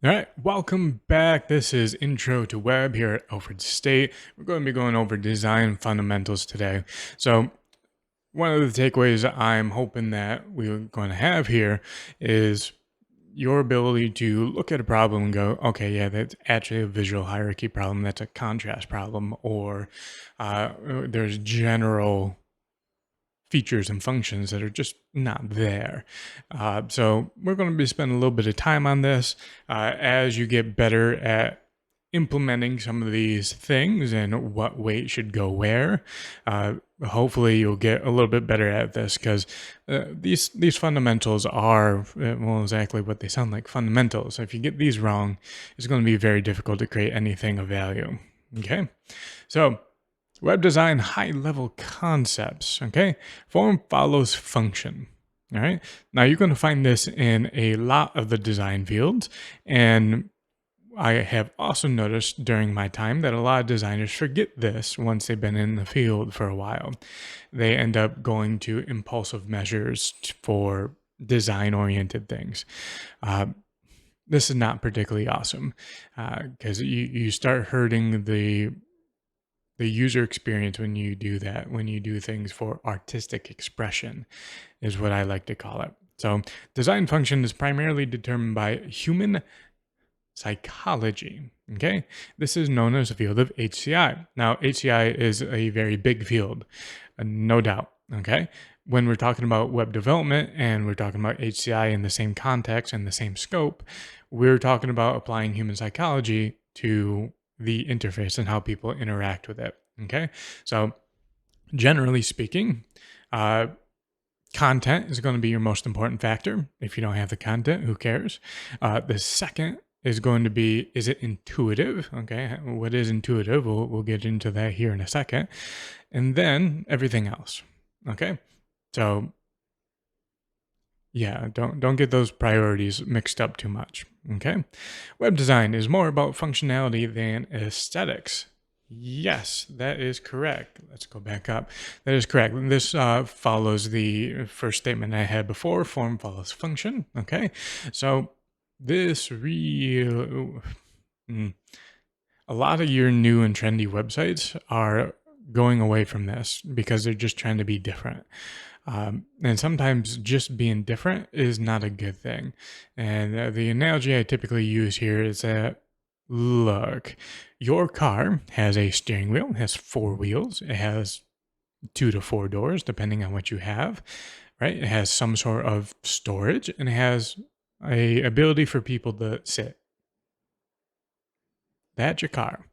All right, welcome back. This is Intro to Web here at Alfred State. We're going to be going over design fundamentals today. So, one of the takeaways I'm hoping that we're going to have here is your ability to look at a problem and go, okay, yeah, that's actually a visual hierarchy problem. That's a contrast problem, or there's general features and functions that are just not there. So we're going to be spending a little bit of time on this as you get better at implementing some of these things and what weight should go where. Hopefully you'll get a little bit better at this because these fundamentals are, well, exactly what they sound like, fundamentals. So if you get these wrong, it's going to be very difficult to create anything of value. Okay, so web design high-level concepts, okay? Form follows function, all right? Now, you're going to find this in a lot of the design fields, and I have also noticed during my time that a lot of designers forget this once they've been in the field for a while. They end up going to impulsive measures for design-oriented things. This is not particularly awesome because you start hurting the user experience when you do that, when you do things for artistic expression, is what I like to call it. So, design function is primarily determined by human psychology. Okay, this is known as the field of HCI. Now, HCI is a very big field, no doubt. Okay, when we're talking about web development and we're talking about HCI in the same context and the same scope, we're talking about applying human psychology to the interface and how people interact with it. Okay, so generally speaking, content is going to be your most important factor. If you don't have the content, who cares? The second is going to be, is it intuitive? Okay, what is intuitive? We'll get into that here in a second. And then everything else. Okay, so yeah, don't get those priorities mixed up too much. Okay, web design is more about functionality than aesthetics. Yes, that is correct. Let's go back up. That is correct. This follows the first statement I had before. Form follows function. Okay, so this a lot of your new and trendy websites are going away from this because they're just trying to be different. And sometimes just being different is not a good thing. And the analogy I typically use here is that, look, your car has a steering wheel, has four wheels, it has 2 to 4 doors, depending on what you have, right? It has some sort of storage and it has a ability for people to sit. That's your car,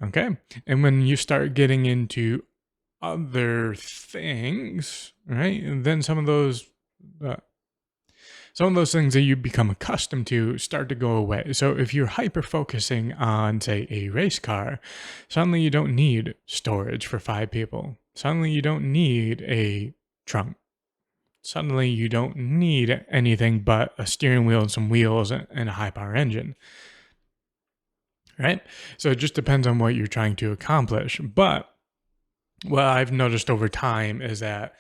okay? And when you start getting into other things, right? And then uh, some of those things that you become accustomed to start to go away. So if you're hyper focusing on, say, a race car, suddenly you don't need storage for 5 people. Suddenly you don't need a trunk. Suddenly you don't need anything but a steering wheel and some wheels and a high power engine. Right? So it just depends on what you're trying to accomplish. But what I've noticed over time is that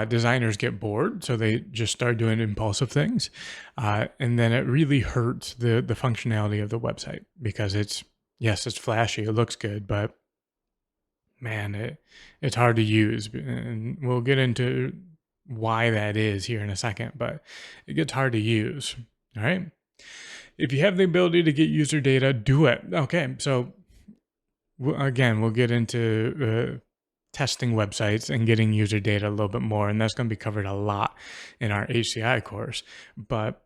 designers get bored, so they just start doing impulsive things, and then it really hurts the functionality of the website because it's flashy, it looks good, but man, it's hard to use, and we'll get into why that is here in a second. But it gets hard to use. All right. If you have the ability to get user data, do it. Okay, so again, we'll get into testing websites and getting user data a little bit more, and that's going to be covered a lot in our HCI course. But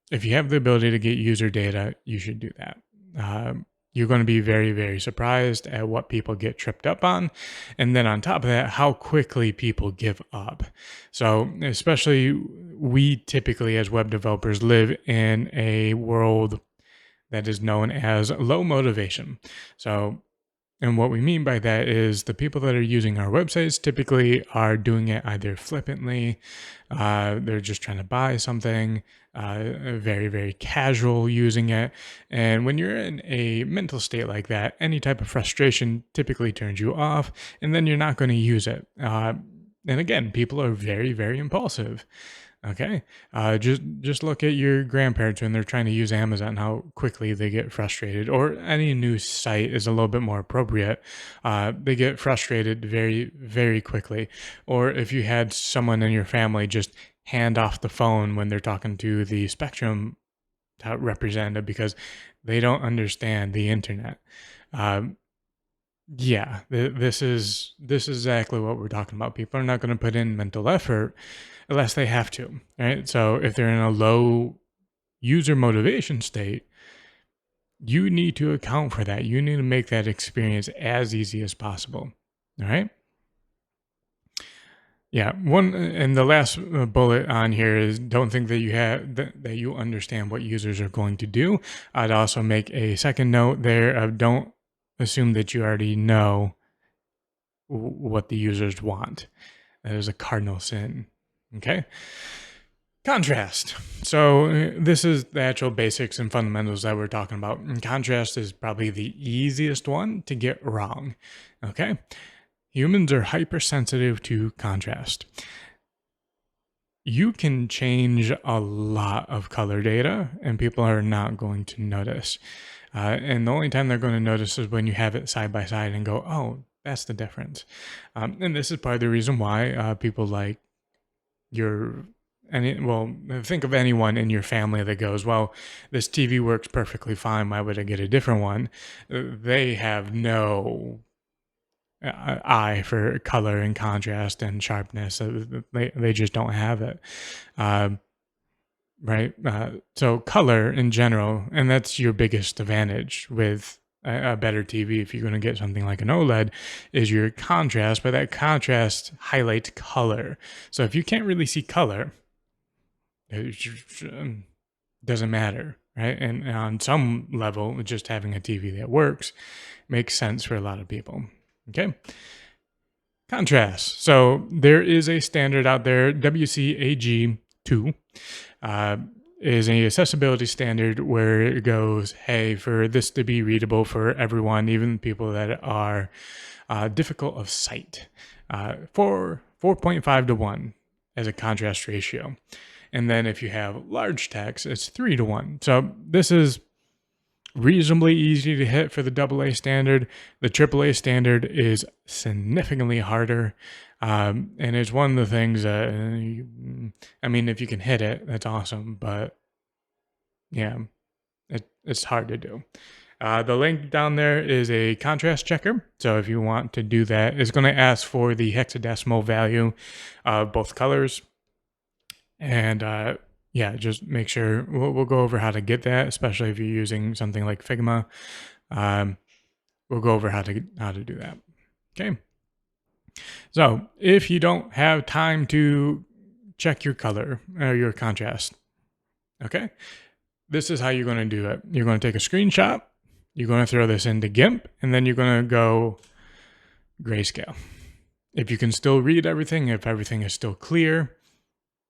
if you have the ability to get user data, you should do that. You're going to be very, very surprised at what people get tripped up on. And then on top of that, how quickly people give up. So especially we typically as web developers live in a world that is known as low motivation. So, and what we mean by that is the people that are using our websites typically are doing it either flippantly, they're just trying to buy something, very, very casual using it. And when you're in a mental state like that, any type of frustration typically turns you off, and then you're not going to use it. And again, people are very, very impulsive. Okay, just look at your grandparents when they're trying to use Amazon, how quickly they get frustrated, or any new site is a little bit more appropriate. They get frustrated very, very quickly. Or if you had someone in your family just hand off the phone when they're talking to the Spectrum representative because they don't understand the internet. Um, yeah, this is exactly what we're talking about. People are not going to put in mental effort unless they have to, right? So if they're in a low user motivation state, you need to account for that. You need to make that experience as easy as possible. All right? Yeah, one and the last bullet on here is don't think that that you understand what users are going to do. I'd also make a second note there of don't assume that you already know what the users want. That is a cardinal sin. Okay. Contrast. So this is the actual basics and fundamentals that we're talking about. And contrast is probably the easiest one to get wrong. Okay. Humans are hypersensitive to contrast. You can change a lot of color data and people are not going to notice. And the only time they're going to notice is when you have it side by side and go, oh, that's the difference. And this is part of the reason why people like think of anyone in your family that goes, well, this TV works perfectly fine. Why would I get a different one? They have no eye for color and contrast and sharpness. They just don't have it. Right. So color in general, and that's your biggest advantage with a better TV. If you're going to get something like an OLED, is your contrast, but that contrast highlights color. So if you can't really see color, it doesn't matter, right? And on some level, just having a TV that works makes sense for a lot of people. Okay. Contrast. So there is a standard out there, WCAG 2. Is an accessibility standard where it goes, hey, for this to be readable for everyone, even people that are difficult of sight, 4.5 to 1 as a contrast ratio. And then if you have large text, it's 3 to 1. So this is reasonably easy to hit for the AA standard. The AAA standard is significantly harder. And it's one of the things that, if you can hit it, that's awesome. But yeah, it's hard to do. The link down there is a contrast checker. So if you want to do that, it's going to ask for the hexadecimal value of both colors. And just make sure we'll go over how to get that, especially if you're using something like Figma. We'll go over how to do that. Okay. So if you don't have time to check your color or your contrast, okay, this is how you're going to do it. You're going to take a screenshot. You're going to throw this into GIMP, and then you're going to go grayscale. If you can still read everything, if everything is still clear,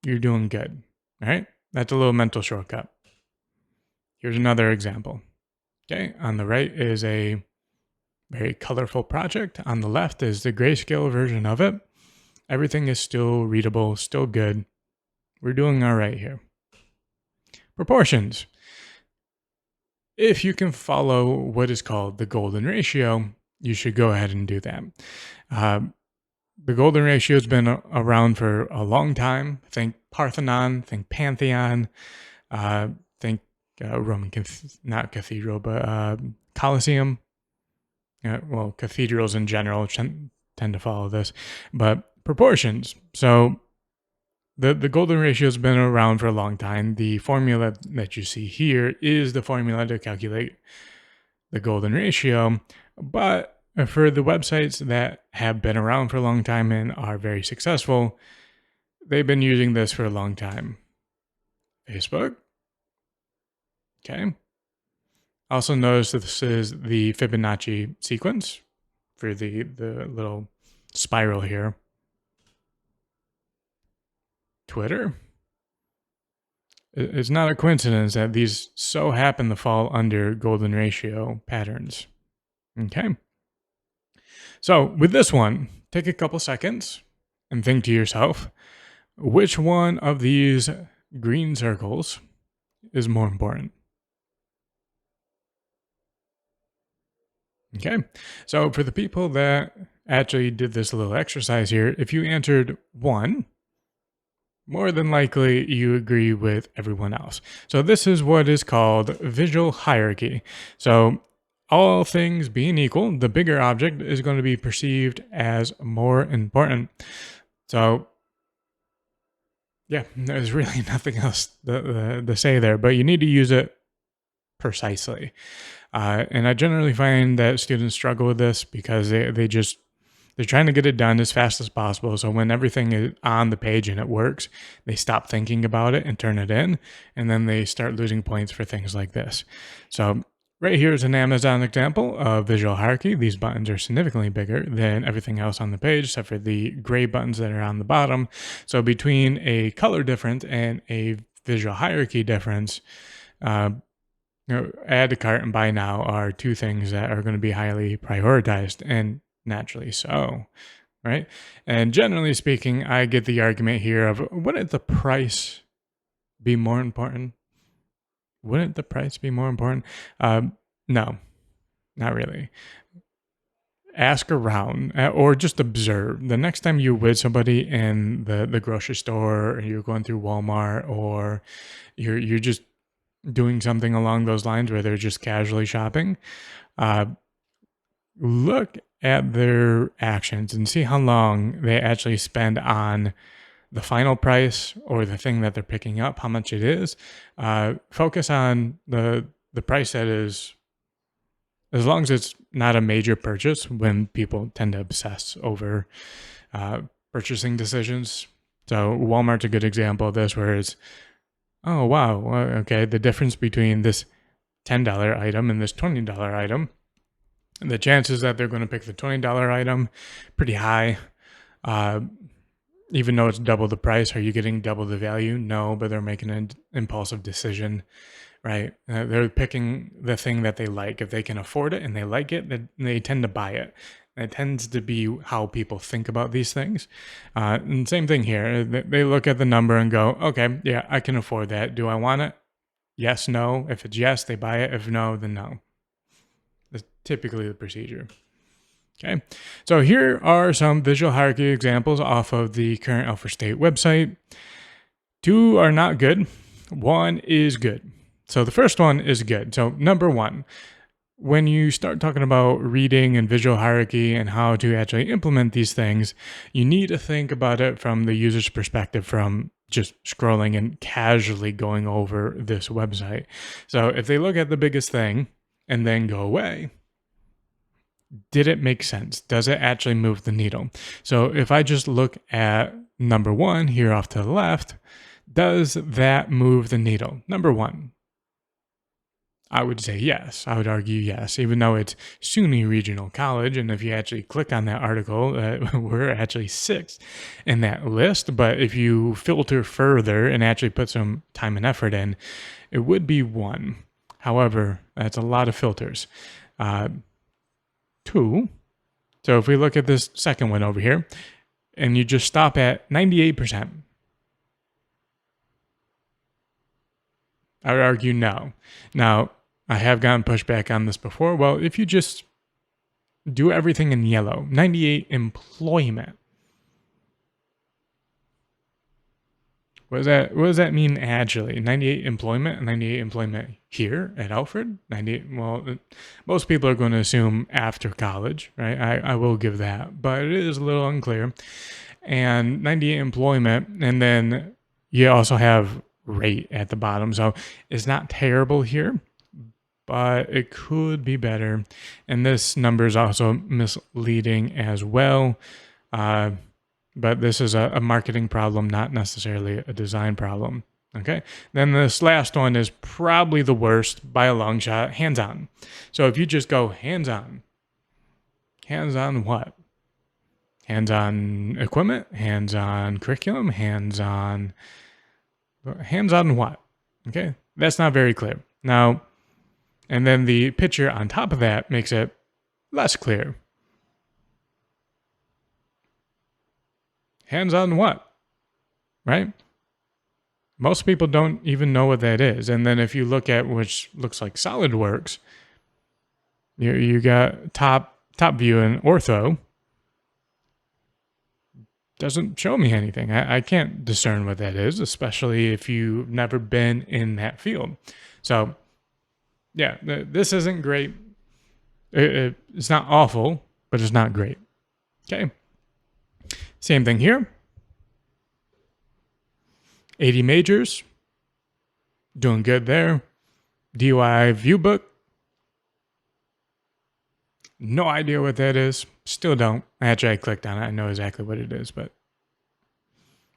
you're doing good. All right. That's a little mental shortcut. Here's another example. Okay. On the right is a very colorful project. On the left is the grayscale version of it. Everything is still readable, still good. We're doing all right here. Proportions. If you can follow what is called the Goldan ratio, you should go ahead and do that. The Goldan ratio has been around for a long time. Think Parthenon, think Pantheon, think Roman, not cathedral, but Colosseum. Cathedrals in general tend to follow this, but proportions. So the Goldan ratio has been around for a long time. The formula that you see here is the formula to calculate the Goldan ratio, but for the websites that have been around for a long time and are very successful, they've been using this for a long time. Facebook. Okay. Also notice that this is the Fibonacci sequence for the little spiral here. Twitter. It's not a coincidence that these so happen to fall under Goldan ratio patterns. Okay. So with this one, take a couple seconds and think to yourself, which one of these green circles is more important? Okay, so for the people that actually did this little exercise here, if you answered 1, more than likely you agree with everyone else. So this is what is called visual hierarchy. So all things being equal, the bigger object is going to be perceived as more important. So yeah, there's really nothing else to say there, but you need to use it precisely. And I generally find that students struggle with this because they're trying to get it done as fast as possible. So when everything is on the page and it works, they stop thinking about it and turn it in, and then they start losing points for things like this. So right here is an Amazon example of visual hierarchy. These buttons are significantly bigger than everything else on the page, except for the gray buttons that are on the bottom. So between a color difference and a visual hierarchy difference, add to cart and buy now are two things that are going to be highly prioritized, and naturally so, right? And generally speaking, I get the argument here of, wouldn't the price be more important? Wouldn't the price be more important? No, not really. Ask around or just observe. The next time you're with somebody in the grocery store, or you're going through Walmart, or you're just doing something along those lines where they're just casually shopping, look at their actions and see how long they actually spend on the final price or the thing that they're picking up, how much it is. Focus on the price that is, as long as it's not a major purchase, when people tend to obsess over purchasing decisions. So Walmart's a good example of this, where it's, oh, wow, okay, the difference between this $10 item and this $20 item, the chances that they're going to pick the $20 item, pretty high. Even though it's double the price, are you getting double the value? No, but they're making an impulsive decision, right? They're picking the thing that they like. If they can afford it and they like it, they tend to buy it. It tends to be how people think about these things. And same thing here. They look at the number and go, okay, yeah, I can afford that. Do I want it? Yes, no. If it's yes, they buy it. If no, then no. That's typically the procedure. Okay, so here are some visual hierarchy examples off of the current Alpha State website. 2 are not good. 1 is good. So the first one is good. So number 1, when you start talking about reading and visual hierarchy and how to actually implement these things, you need to think about it from the user's perspective, from just scrolling and casually going over this website. So if they look at the biggest thing and then go away, did it make sense? Does it actually move the needle? So if I just look at number 1 here off to the left, does that move the needle? Number 1, I would say yes. I would argue yes, even though it's SUNY Regional College. And if you actually click on that article, we're actually 6th in that list. But if you filter further and actually put some time and effort in, it would be 1. However, that's a lot of filters. 2. So if we look at this second one over here, and you just stop at 98%, I would argue no. Now, I have gotten pushback on this before. Well, if you just do everything in yellow, 98 employment, what does that mean actually? 98 employment, 98 employment here at Alfred? 98, well, most people are going to assume after college, right? I will give that, but it is a little unclear. And 98 employment, and then you also have rate at the bottom. So it's not terrible here, but it could be better. And this number is also misleading as well. But this is a marketing problem, not necessarily a design problem. Okay. Then this last one is probably the worst by a long shot, hands-on. So if you just go hands-on what? Hands-on equipment, hands-on curriculum, hands-on what? Okay. That's not very clear. Now, and then the picture on top of that makes it less clear. Hands on what? right? Most people don't even know what that is. And then if you look at which looks like SolidWorks, you got top view in ortho. Doesn't show me anything. I can't discern what that is, especially if you've never been in that field. So, yeah, this isn't great. It's not awful, but it's not great. Okay. Same thing here. 80 majors. Doing good there. DUI viewbook. No idea what that is. Still don't. Actually, I clicked on it. I know exactly what it is, but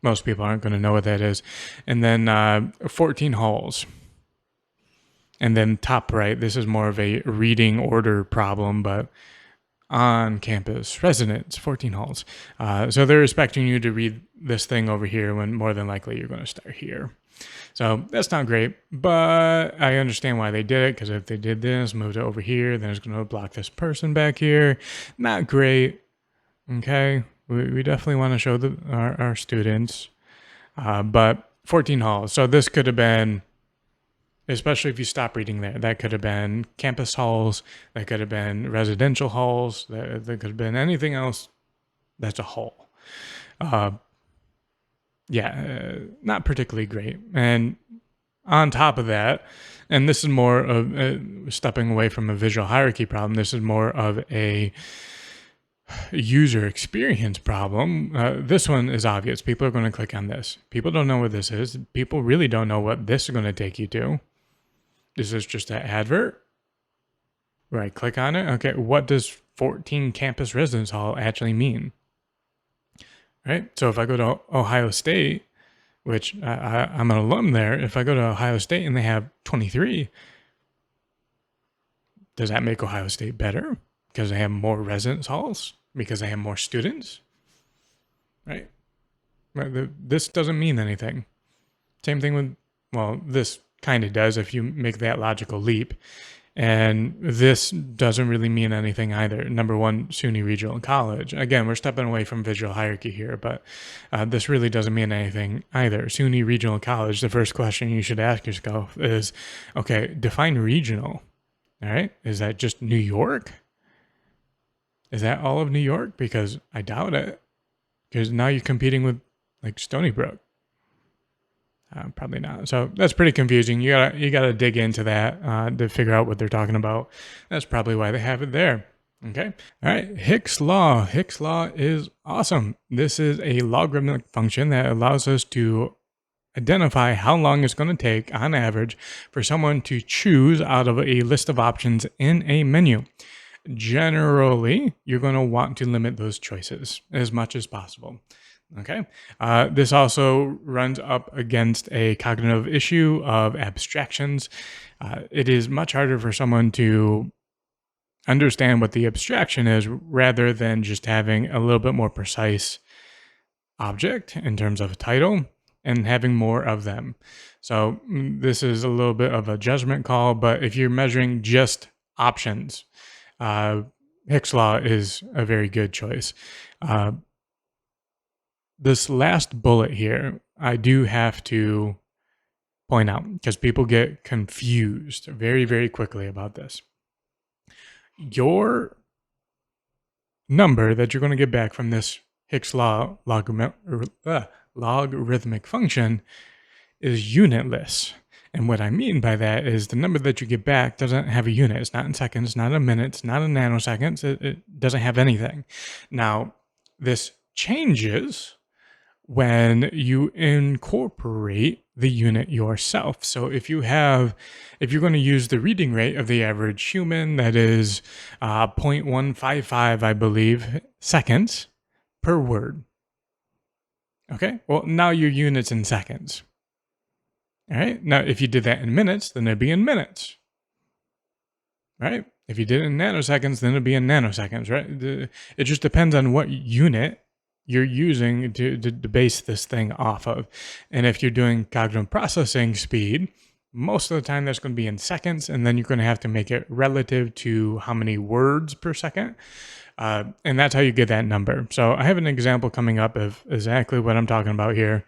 most people aren't going to know what that is. And then 14 halls. And then top right, this is more of a reading order problem, but on campus residence, 14 halls. So they're expecting you to read this thing over here when more than likely you're going to start here. So that's not great, but I understand why they did it, because if they did this, moved it over here, then it's going to block this person back here. Not great. Okay, we definitely want to show our students, but 14 halls. So this could have been, especially if you stop reading there, that could have been campus halls, that could have been residential halls, that could have been anything else that's a hall. Not particularly great. And on top of that, and this is more of stepping away from a visual hierarchy problem, this is more of a user experience problem. This one is obvious. People are going to click on this. People don't know what this is. People really don't know what this is going to take you to. This is just an advert. Right, click on it. Okay, what does 14 campus residence hall actually mean? Right, so if I go to Ohio State, which I'm an alum there, if I go to Ohio State and they have 23, does that make Ohio State better? Because they have more residence halls? Because they have more students? Right? This doesn't mean anything. Same thing with, well, this kind of does if you make that logical leap. And this doesn't really mean anything either. Number one, SUNY Regional College. Again, we're stepping away from visual hierarchy here, but this really doesn't mean anything either. SUNY Regional College, the first question you should ask yourself is, okay, define regional. All right, is that just New York? Is that all of New York? Because I doubt it. Because now you're competing with like Stony Brook. Probably not. So that's pretty confusing. You gotta dig into that to figure out what they're talking about. That's probably why they have it there. Okay. All right. Hick's Law. Hick's Law is awesome. This is a logarithmic function that allows us to identify how long it's going to take on average for someone to choose out of a list of options in a menu. Generally, you're going to want to limit those choices as much as possible. Okay. This also runs up against a cognitive issue of abstractions. It is much harder for someone to understand what the abstraction is rather than just having a little bit more precise object in terms of a title and having more of them. So this is a little bit of a judgment call, but if you're measuring just options, Hick's Law is a very good choice. This last bullet here, I do have to point out because people get confused very, very quickly about this. Your number that you're going to get back from this Hick's Law logarithmic function is unitless. And what I mean by that is the number that you get back doesn't have a unit. It's not in seconds, not in minutes, not in nanoseconds. It doesn't have anything. Now, this changes when you incorporate the unit yourself. So if you're going to use the reading rate of the average human, that is 0.155, I believe, seconds per word. Okay, well, now your unit's in seconds. All right, now if you did that in minutes, then it'd be in minutes. Right? If you did it in nanoseconds, then it'd be in nanoseconds, right? It just depends on what unit you're using to base this thing off of. And if you're doing cognitive processing speed, most of the time that's going to be in seconds, and then you're going to have to make it relative to how many words per second. And that's how you get that number. So I have an example coming up of exactly what I'm talking about here.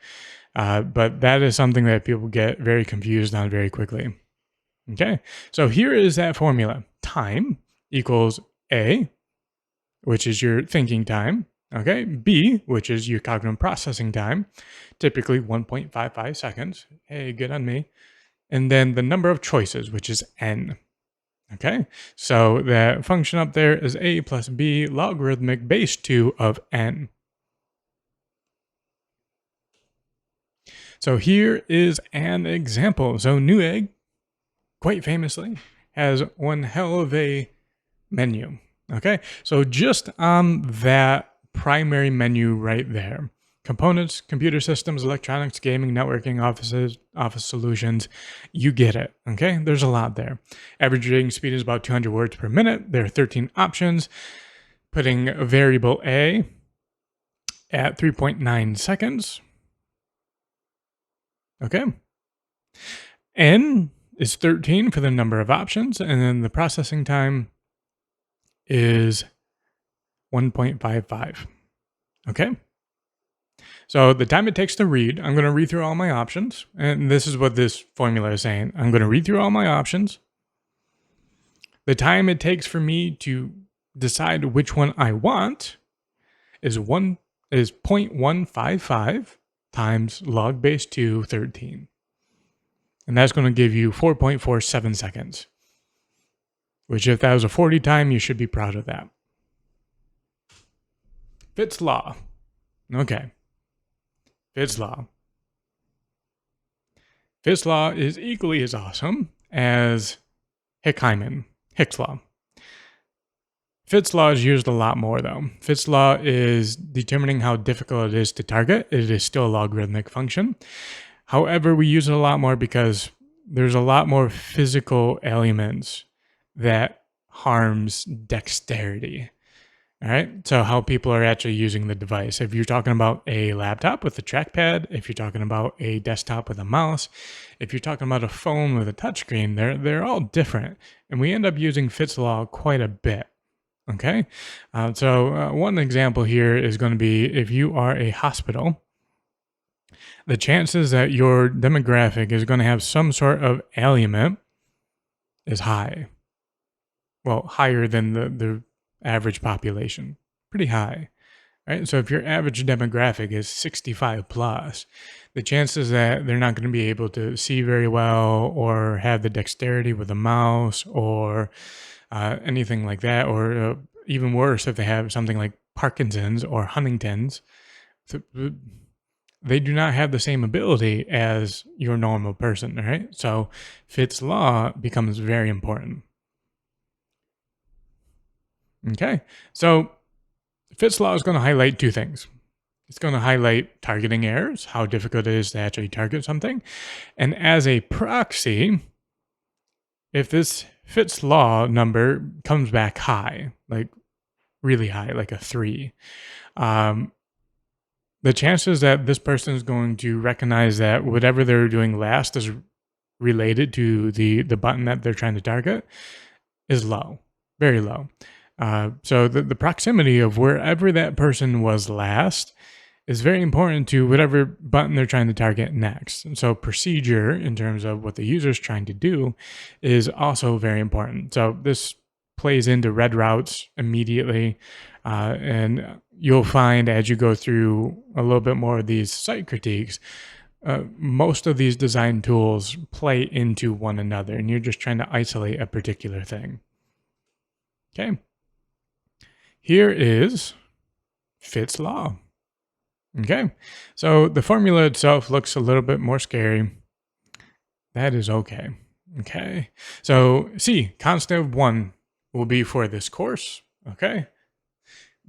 But that is something that people get very confused on very quickly. Okay, so here is that formula. Time equals A, which is your thinking time. Okay, B, which is your cognitive processing time, typically 1.55 seconds. Hey, good on me. And then the number of choices, which is N. Okay, so that function up there is A plus B logarithmic base 2 of N. So here is an example. So Newegg, quite famously, has one hell of a menu. Okay, so just on that primary menu right there, components, computer systems, electronics, gaming, networking, office solutions, you get it. Okay, there's a lot there. Average reading speed is about 200 words per minute. There are 13 options. Putting variable A at 3.9 seconds. Okay. N is 13 for the number of options, and then the processing time is 1.55. Okay. So the time it takes to read, I'm going to read through all my options. And this is what this formula is saying. I'm going to read through all my options. The time it takes for me to decide which one I want is 0.155 times log base 2 13. And that's going to give you 4.47 seconds. Which if that was a 40 time, you should be proud of that. Fitts law. Okay. Fitts law. Fitts law is equally as awesome as Hick's law. Fitts law is used a lot more though. Fitts law is determining how difficult it is to target. It is still a logarithmic function. However, we use it a lot more because there's a lot more physical elements that harms dexterity. All right, so how people are actually using the device. If you're talking about a laptop with a trackpad, if you're talking about a desktop with a mouse, if you're talking about a phone with a touchscreen, they're all different. And we end up using Fitts law quite a bit. Okay, so one example here is going to be if you are a hospital, the chances that your demographic is going to have some sort of ailment is high. Well, higher than the average population. Pretty high, right? So if your average demographic is 65 plus, the chances that they're not going to be able to see very well or have the dexterity with a mouse or anything like that, or even worse, if they have something like Parkinson's or Huntington's, they do not have the same ability as your normal person, right? So Fitts law becomes very important. Okay, so Fitts law is going to highlight two things. It's going to highlight targeting errors, how difficult it is to actually target something. And as a proxy, if this Fitts law number comes back high, like really high, like a 3, the chances that this person is going to recognize that whatever they're doing last is related to the button that they're trying to target is low, very low. So the proximity of wherever that person was last is very important to whatever button they're trying to target next. And so procedure in terms of what the user is trying to do is also very important. So this plays into red routes immediately. And you'll find as you go through a little bit more of these site critiques, most of these design tools play into one another, and you're just trying to isolate a particular thing. Okay. Here is Fitts law. Okay, so the formula itself looks a little bit more scary. That is okay. Okay, so C, constant of 1 will be for this course. Okay.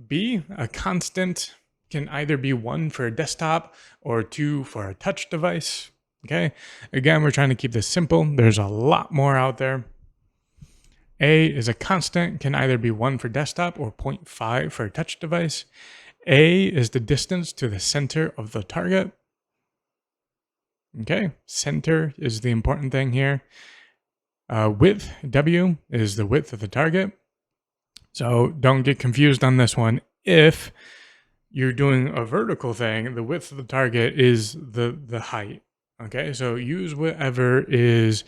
B, a constant can either be 1 for a desktop or 2 for a touch device. Okay, again, we're trying to keep this simple. There's a lot more out there. A is a constant, can either be 1 for desktop or 0.5 for a touch device. A is the distance to the center of the target. Okay, center is the important thing here. Width, W, is the width of the target. So don't get confused on this one. If you're doing a vertical thing, the width of the target is the height. Okay, so use whatever is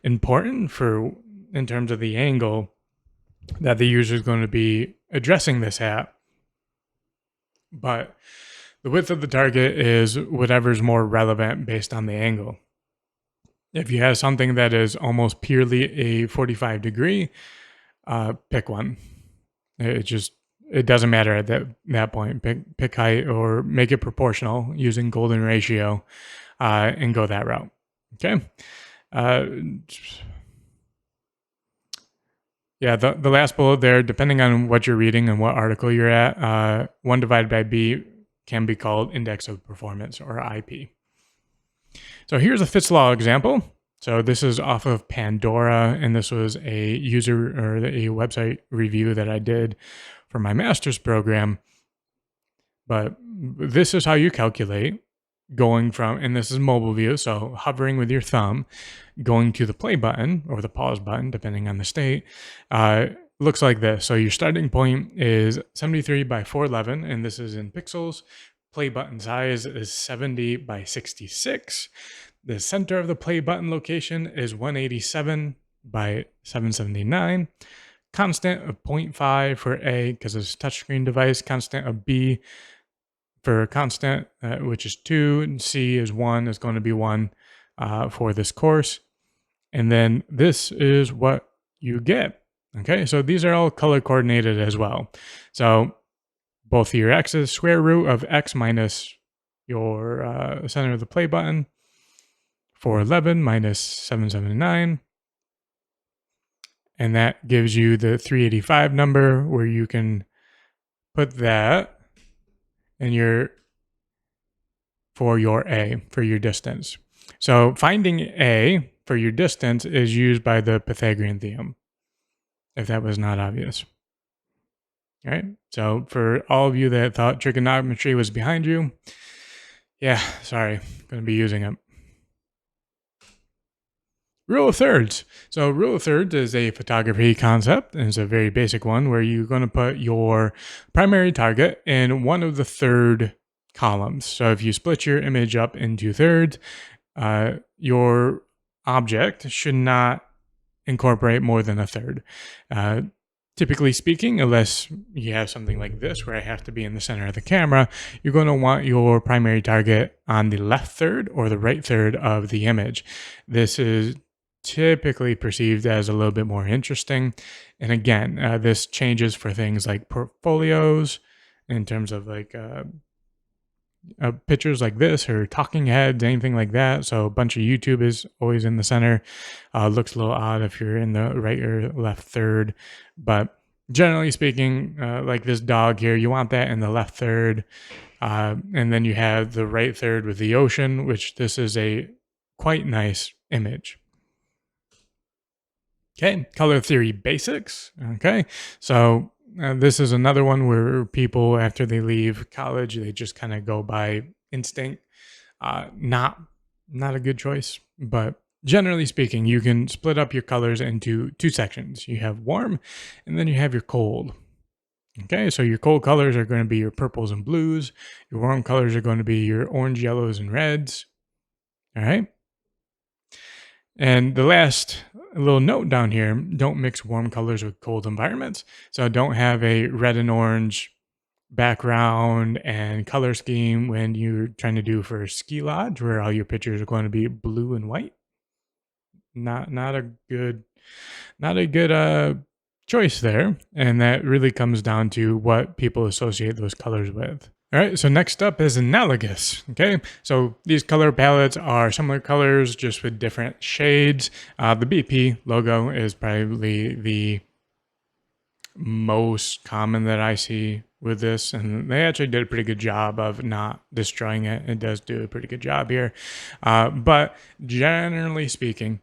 important for in terms of the angle that the user is going to be addressing this at. But the width of the target is whatever's more relevant based on the angle. If you have something that is almost purely a 45 degree, pick one. It doesn't matter at that point. Pick height or make it proportional using Goldan ratio, and go that route. Okay. Yeah, the last bullet there, depending on what you're reading and what article you're at, 1 divided by b can be called index of performance, or IP. So here's a Hick Law example. So this is off of Pandora, and this was a user or a website review that I did for my master's program. But this is how you calculate going from, and this is mobile view, so hovering with your thumb, going to the play button or the pause button, depending on the state, looks like this. So your starting point is 73 by 411, and this is in pixels. Play button size is 70 by 66. The center of the play button location is 187 by 779. Constant of 0.5 for A, because it's a touchscreen device. Constant of B for constant, which is 2, and C is 1, is going to be 1 for this course. And then this is what you get. Okay, so these are all color coordinated as well. So both your x's, square root of x minus your center of the play button, 411 minus 779. And that gives you the 385 number, where you can put that in for your A, for your distance. So finding A for your distance is used by the Pythagorean theorem, if that was not obvious. All right, so for all of you that thought trigonometry was behind you, yeah, sorry, I'm going to be using it. Rule of thirds. So rule of thirds is a photography concept, and it's a very basic one where you're going to put your primary target in one of the third columns. So if you split your image up into thirds, your object should not incorporate more than a third. Typically speaking, unless you have something like this where I have to be in the center of the camera, you're going to want your primary target on the left third or the right third of the image. This is typically perceived as a little bit more interesting. And again, this changes for things like portfolios, in terms of like pictures like this or talking heads, anything like that. So a bunch of YouTube is always in the center. Looks a little odd if you're in the right or left third, but generally speaking, like this dog here, you want that in the left third. And then you have the right third with the ocean, which this is a quite nice image. Okay, color theory basics. Okay, so this is another one where people, after they leave college, they just kind of go by instinct. Not a good choice, but generally speaking, you can split up your colors into 2 sections. You have warm, and then you have your cold. Okay, so your cold colors are going to be your purples and blues. Your warm colors are going to be your orange, yellows, and reds. All right. And the last little note down here, don't mix warm colors with cold environments. So don't have a red and orange background and color scheme when you're trying to do for a ski lodge, where all your pictures are going to be blue and white. Not a good choice there. And that really comes down to what people associate those colors with. All right, so next up is Analogous. Okay, so these color palettes are similar colors, just with different shades. The BP logo is probably the most common that I see with this, and they actually did a pretty good job of not destroying it. It does do a pretty good job here, but generally speaking,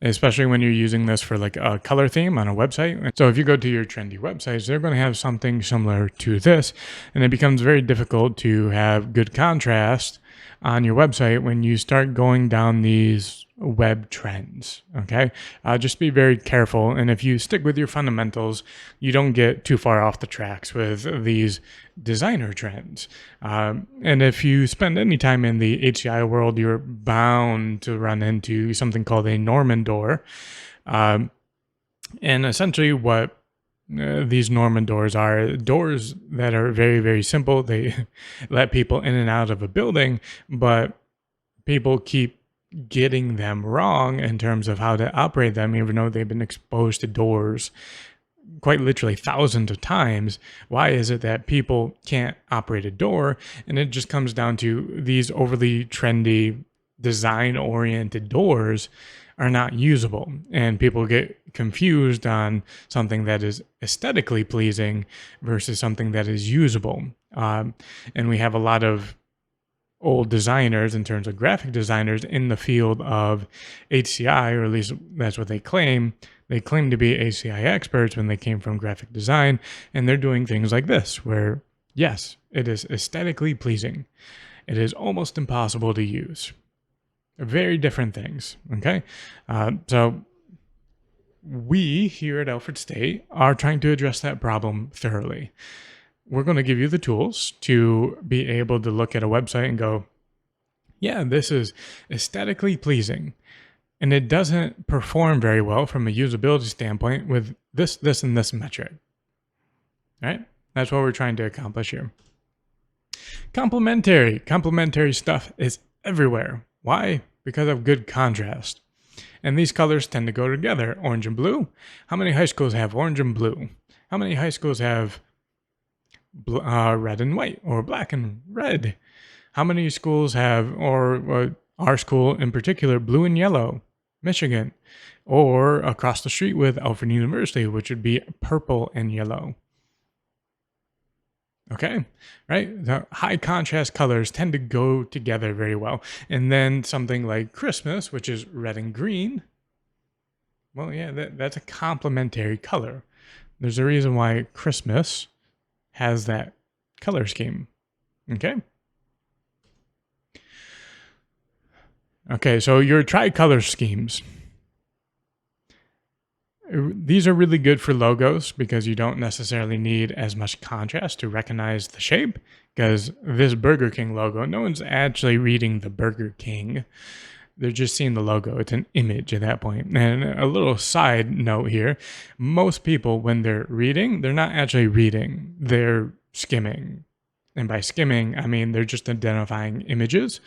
especially when you're using this for like a color theme on a website. So if you go to your trendy websites, they're going to have something similar to this, and it becomes very difficult to have good contrast on your website when you start going down these web trends. Okay, just be very careful, and if you stick with your fundamentals, you don't get too far off the tracks with these designer trends. And if you spend any time in the HCI world, you're bound to run into something called a Norman door. And essentially what these Norman doors are doors that are very, very simple. They let people in and out of a building, but people keep getting them wrong in terms of how to operate them, even though they've been exposed to doors quite literally thousands of times. Why is it that people can't operate a door? And it just comes down to these overly trendy, design-oriented doors are not usable, and people get confused on something that is aesthetically pleasing versus something that is usable. And we have a lot of old designers, in terms of graphic designers, in the field of HCI, or at least that's what they claim. They claim to be HCI experts when they came from graphic design, and they're doing things like this, where yes, it is aesthetically pleasing. It is almost impossible to use. Very different things, okay? So we here at Alfred State are trying to address that problem thoroughly. We're going to give you the tools to be able to look at a website and go, yeah, this is aesthetically pleasing, and it doesn't perform very well from a usability standpoint with this, and this metric, right? That's what we're trying to accomplish here. Complementary stuff is everywhere. Why? Because of good contrast. And these colors tend to go together, orange and blue. How many high schools have orange and blue? How many high schools have red and white, or black and red? How many schools have, or our school in particular, blue and yellow, Michigan, or across the street with Alfred University, which would be purple and yellow? Okay, right? The high contrast colors tend to go together very well. And then something like Christmas, which is red and green, well, yeah, that's a complementary color. There's a reason why Christmas has that color scheme. Okay? Okay, so your tricolor schemes. These are really good for logos because you don't necessarily need as much contrast to recognize the shape, because this Burger King logo, no one's actually reading the Burger King. They're just seeing the logo. It's an image at that point. And a little side note here, most people, when they're reading, they're not actually reading, they're skimming. And by skimming, I mean they're just identifying images.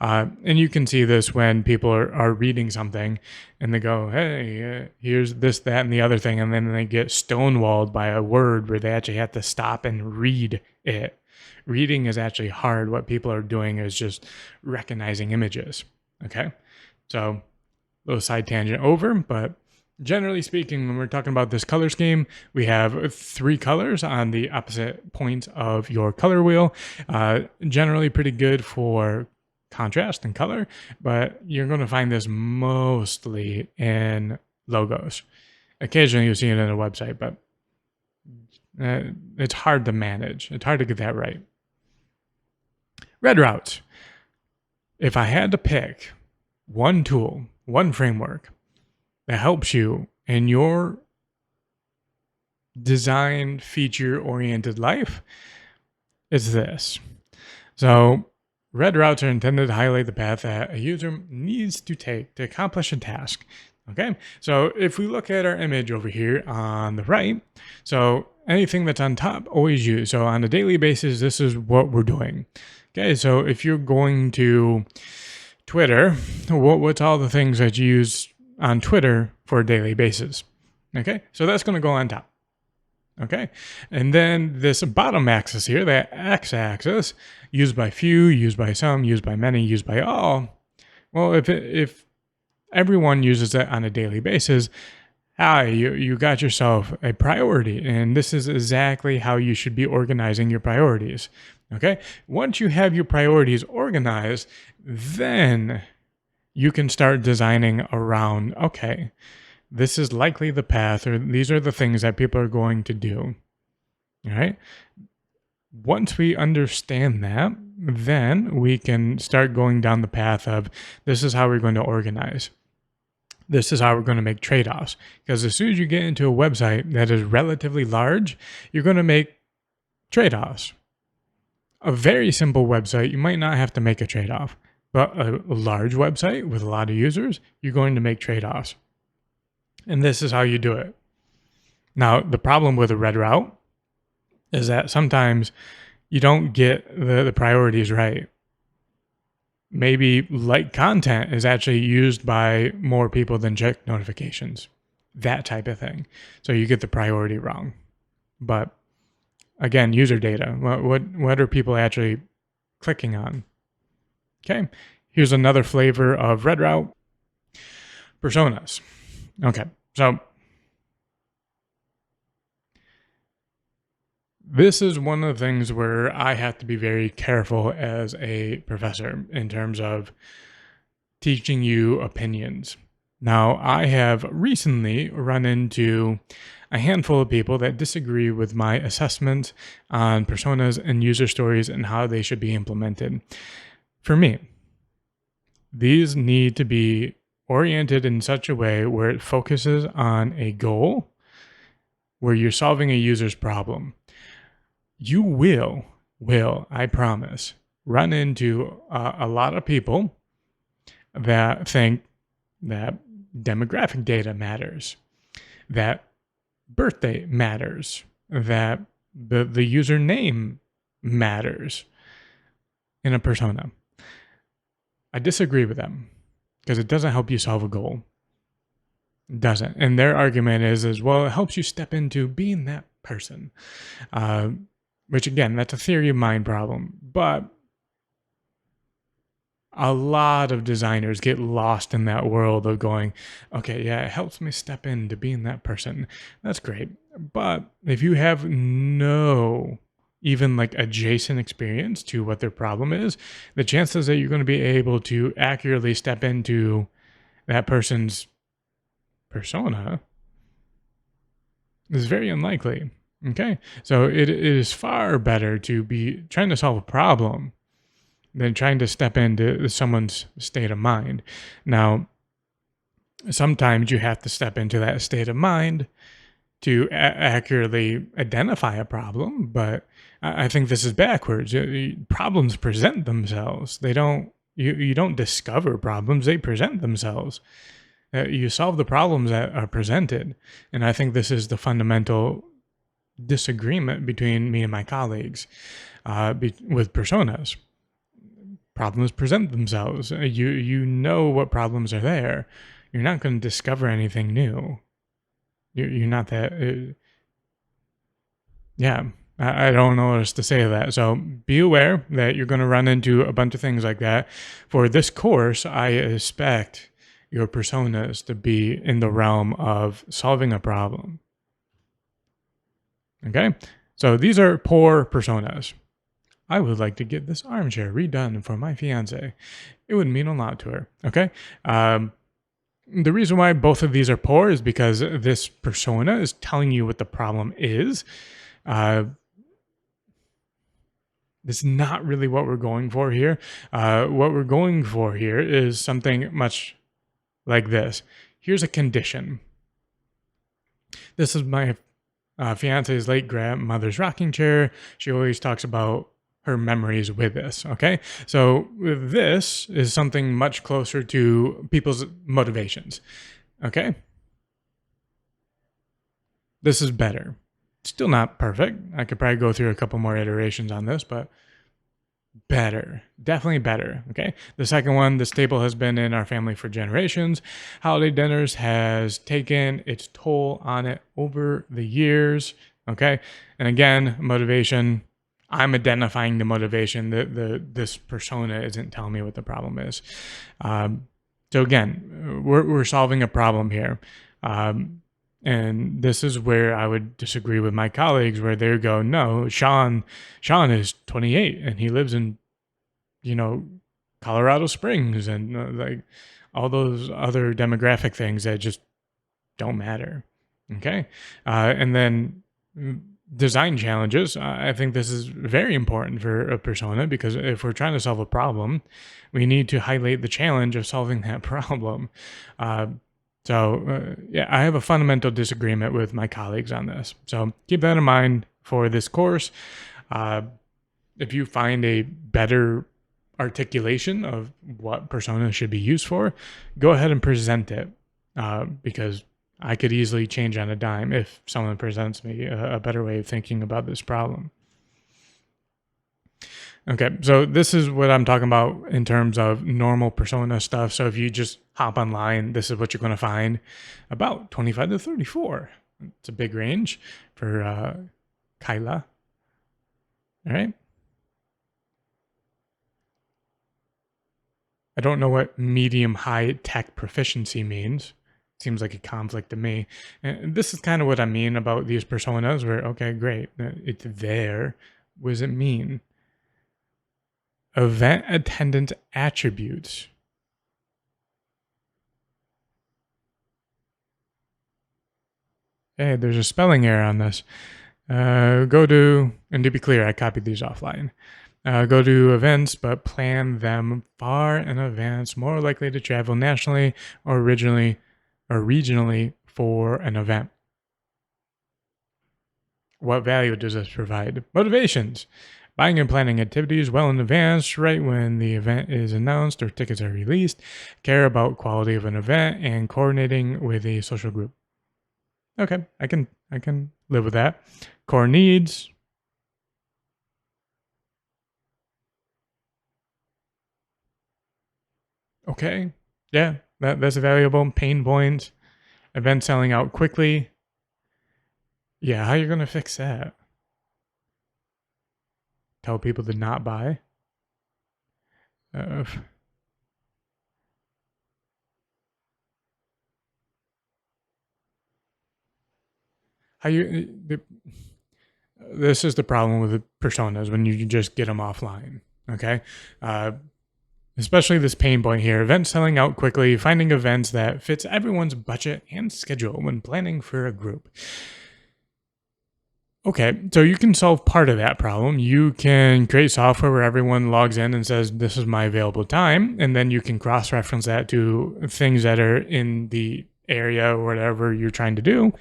And you can see this when people are reading something and they go, hey, here's this, that, and the other thing. And then they get stonewalled by a word where they actually have to stop and read it. Reading is actually hard. What people are doing is just recognizing images. Okay, so a little side tangent over, but generally speaking, when we're talking about this color scheme, we have 3 colors on the opposite points of your color wheel. Generally pretty good for contrast and color, but you're going to find this mostly in logos. Occasionally you'll see it in a website, but it's hard to manage. It's hard to get that right. Red routes. If I had to pick one tool, one framework that helps you in your design feature-oriented life, it's this. So red routes are intended to highlight the path that a user needs to take to accomplish a task. Okay, so if we look at our image over here on the right, so anything that's on top, always use. So on a daily basis, this is what we're doing. Okay, so if you're going to Twitter, what's all the things that you use on Twitter for a daily basis? Okay, so that's going to go on top. Okay, and then this bottom axis here, that x-axis, used by few, used by some, used by many, used by all. Well, if everyone uses it on a daily basis, you got yourself a priority, and this is exactly how you should be organizing your priorities. Okay, once you have your priorities organized, then you can start designing around, okay, this is likely the path, or these are the things that people are going to do. All right, Once we understand that, then we can start going down the path of this is how we're going to organize. This is how we're going to make trade-offs. Because as soon as you get into a website that is relatively large, you're going to make trade-offs. A very simple website, you might not have to make a trade-off. But a large website with a lot of users, you're going to make trade-offs. And this is how you do it. Now, the problem with a red route is that sometimes you don't get the priorities right. Maybe like content is actually used by more people than check notifications, that type of thing. So you get the priority wrong. But again, user data. What are people actually clicking on? Okay, here's another flavor of red route. Personas. Okay, so this is one of the things where I have to be very careful as a professor in terms of teaching you opinions. Now, I have recently run into a handful of people that disagree with my assessment on personas and user stories and how they should be implemented. For me, these need to be oriented in such a way where it focuses on a goal, where you're solving a user's problem. You will, I promise, run into a lot of people that think that demographic data matters, that birthday matters, that the username matters in a persona. I disagree with them because it doesn't help you solve a goal. It doesn't. And their argument is well, it helps you step into being that person. Which again, that's a theory of mind problem. But a lot of designers get lost in that world of going, okay, yeah, it helps me step into being that person. That's great. But if you have no even like adjacent experience to what their problem is, the chances that you're going to be able to accurately step into that person's persona is very unlikely. Okay, so it is far better to be trying to solve a problem than trying to step into someone's state of mind. Now, sometimes you have to step into that state of mind to accurately identify a problem, but I think this is backwards. Problems present themselves. They don't. You don't discover problems; they present themselves. You solve the problems that are presented, and I think this is the fundamental disagreement between me and my colleagues with personas. Problems present themselves. You know what problems are there. You're not going to discover anything new. You're not that. Yeah, I don't know what else to say to that. So be aware that you're going to run into a bunch of things like that. For this course, I expect your personas to be in the realm of solving a problem. Okay, so these are poor personas. I would like to get this armchair redone for my fiance. It would mean a lot to her. Okay. The reason why both of these are poor is because this persona is telling you what the problem is. This is not really what we're going for here. What we're going for here is something much like this. Here's a condition. This is my fiance's late grandmother's rocking chair. She always talks about her memories with this. Okay, so this is something much closer to people's motivations. Okay, this is better. Still not perfect. I could probably go through a couple more iterations on this, but better, definitely better. Okay, the second one, this table has been in our family for generations. Holiday dinners has taken its toll on it over the years. Okay, and again, motivation, I'm identifying the motivation. This persona isn't telling me what the problem is. So again, we're solving a problem here. And this is where I would disagree with my colleagues, where they go, no, Sean is 28 and he lives in, Colorado Springs and like all those other demographic things that just don't matter. Okay. And then design challenges. I think this is very important for a persona because if we're trying to solve a problem, we need to highlight the challenge of solving that problem. Yeah, I have a fundamental disagreement with my colleagues on this. So keep that in mind for this course. If you find a better articulation of what persona should be used for, go ahead and present it, because I could easily change on a dime if someone presents me a better way of thinking about this problem. Okay, so this is what I'm talking about in terms of normal persona stuff. So if you just hop online, this is what you're going to find: about 25 to 34. It's a big range for Kyla. All right. I don't know what medium high tech proficiency means. Seems like a conflict to me. And this is kind of what I mean about these personas where, okay, great, it's there. What does it mean? Event attendant attributes. Hey, there's a spelling error on this. Go to, and to be clear, I copied these offline. Go to events, but plan them far in advance, more likely to travel nationally or regionally for an event. What value does this provide? Motivations. Buying and planning activities well in advance, right when the event is announced or tickets are released. Care about quality of an event and coordinating with a social group. Okay, I can live with that. Core needs. Okay, yeah, that's valuable. Pain points. Event selling out quickly. Yeah, how are you going to fix that? Tell people to not buy? This is the problem with the personas when you just get them offline, okay? Especially this pain point here. Event selling out quickly, finding events that fits everyone's budget and schedule when planning for a group. Okay, so you can solve part of that problem. You can create software where everyone logs in and says, this is my available time. And then you can cross-reference that to things that are in the area or whatever you're trying to do.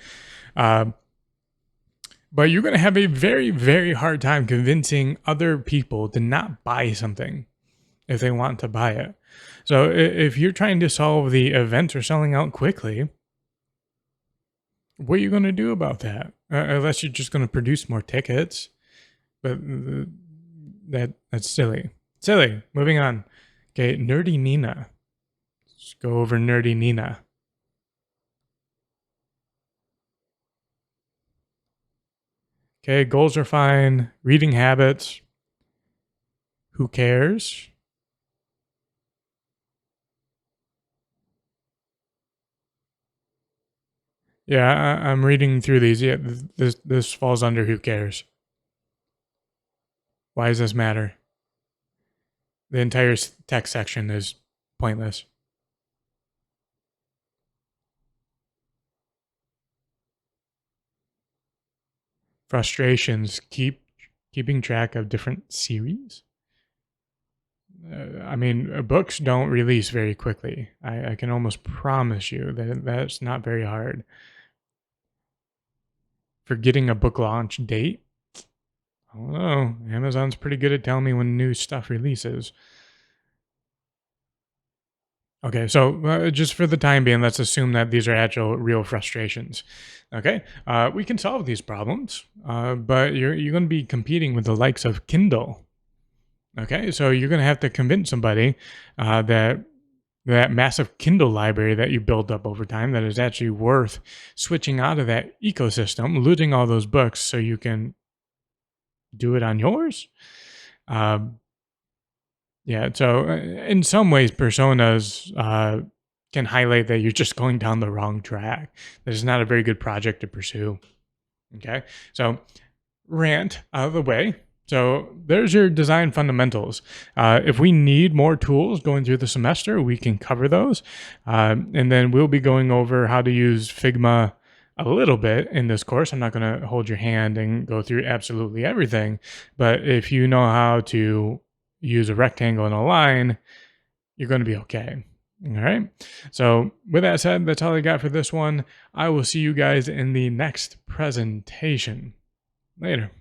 But you're going to have a very, very hard time convincing other people to not buy something if they want to buy it. So if you're trying to solve the events are selling out quickly, what are you going to do about that? Unless you're just going to produce more tickets. But that's silly. Silly. Moving on. Okay, Nerdy Nina. Let's go over Nerdy Nina. Okay, goals are fine. Reading habits. Who cares? Yeah, I'm reading through these. Yeah, this falls under who cares. Why does this matter? The entire text section is pointless. Frustrations. Keeping track of different series. I mean, books don't release very quickly. I can almost promise you that that's not very hard. Forgetting a book launch date? I don't know. Amazon's pretty good at telling me when new stuff releases. Okay, so just for the time being, let's assume that these are actual real frustrations. Okay, we can solve these problems, but you're going to be competing with the likes of Kindle. Okay, so you're going to have to convince somebody that massive Kindle library that you build up over time that is actually worth switching out of that ecosystem, losing all those books so you can do it on yours. Yeah, so in some ways, personas can highlight that you're just going down the wrong track. This is not a very good project to pursue. Okay, so rant out of the way. So there's your design fundamentals. If we need more tools going through the semester, we can cover those. And then we'll be going over how to use Figma a little bit in this course. I'm not going to hold your hand and go through absolutely everything, but if you know how to use a rectangle and a line, you're going to be okay. All right. So with that said, that's all I got for this one. I will see you guys in the next presentation. Later.